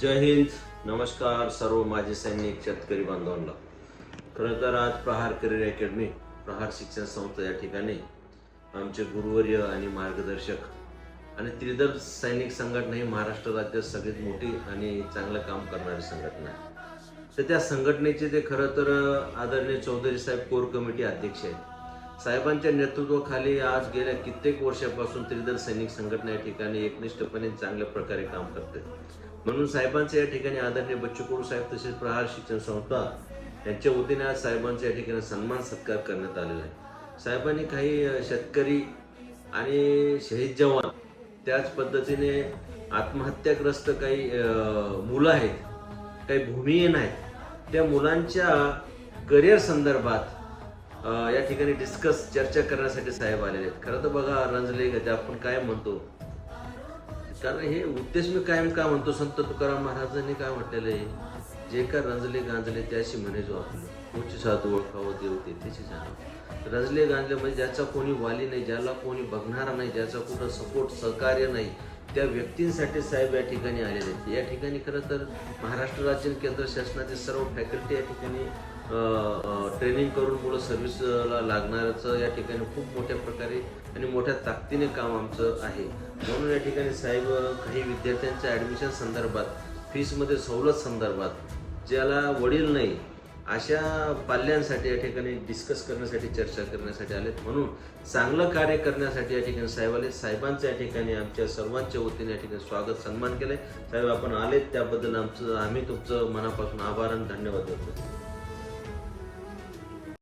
जय हिंद, नमस्कार सर्व माझे सैनिक शेतकरी बांधवांना। खरं तर आज प्रहार करिअर अकॅडमी, प्रहार शिक्षण संस्था या ठिकाणी आमचे गुरुवर्य आणि मार्गदर्शक आणि त्रिदल सैनिक संघटना ही महाराष्ट्र राज्यात सगळ्यात मोठी आणि चांगलं काम करणारी संघटना आहे। तर त्या संघटनेचे ते खरं तर आदरणीय चौधरी साहेब कोर कमिटी अध्यक्ष आहेत। साहेबांच्या नेतृत्वाखाली आज गेल्या कित्येक वर्षापासून त्रिदल सैनिक संघटना या ठिकाणी एकनिष्ठपणे चांगल्या प्रकारे काम करते। म्हणून साहेबांचे या ठिकाणी आदरणीय बच्चू कडू साहेब तसेच प्रहार शिक्षण संस्था यांच्या वतीने आज साहेबांचा या ठिकाणी सन्मान सत्कार करण्यात आलेला आहे। साहेबांनी काही शेतकरी आणि शहीद जवान, त्याच पद्धतीने आत्महत्याग्रस्त काही मुलं आहेत, काही भूमिहीन आहेत, त्या मुलांच्या करिअर संदर्भात या ठिकाणी चर्चा करण्यासाठी साहेब आलेले आहेत। खरं तर बघा, रंजले आपण काय म्हणतो, कारण हे उद्देश मी कायम का म्हणतो, संत तुकाराम महाराजांनी काय म्हटलेलं आहे, जे का रंजले गांजले त्याशी म्हणे जो आपलं, तुझी साधू ओळखावं देवते त्याची जाणं। रंजले गांजले म्हणजे ज्याचा कोणी वाली नाही, ज्याला कोणी बघणारा नाही, ज्याचा कुठं सपोर्ट सहकार्य नाही, त्या व्यक्तींसाठी साहेब या ठिकाणी आलेले आहेत। या ठिकाणी खरं तर महाराष्ट्र राज्य केंद्र शासनाचे सर्व फॅकल्टी या ठिकाणी ट्रेनिंग करून मुलं सर्व्हिसला लागणारचं या ठिकाणी खूप मोठ्या प्रकारे आणि मोठ्या ताकदीने काम आमचं आहे। म्हणून या ठिकाणी साहेब काही विद्यार्थ्यांच्या ॲडमिशन संदर्भात, फीसमध्ये सवलत संदर्भात, ज्याला वडील नाही अशा पाल्यांसाठी या ठिकाणी डिस्कस करण्यासाठी, चर्चा करण्यासाठी आलेत। म्हणून चांगलं कार्य करण्यासाठी या ठिकाणी साहेब आले। साहेबांचं या ठिकाणी आमच्या सर्वांच्या वतीने या ठिकाणी स्वागत, सन्मान केलंय। साहेब आपण आलेत त्याबद्दल आम्ही तुमचं मनापासून आभार आणि धन्यवाद देतो।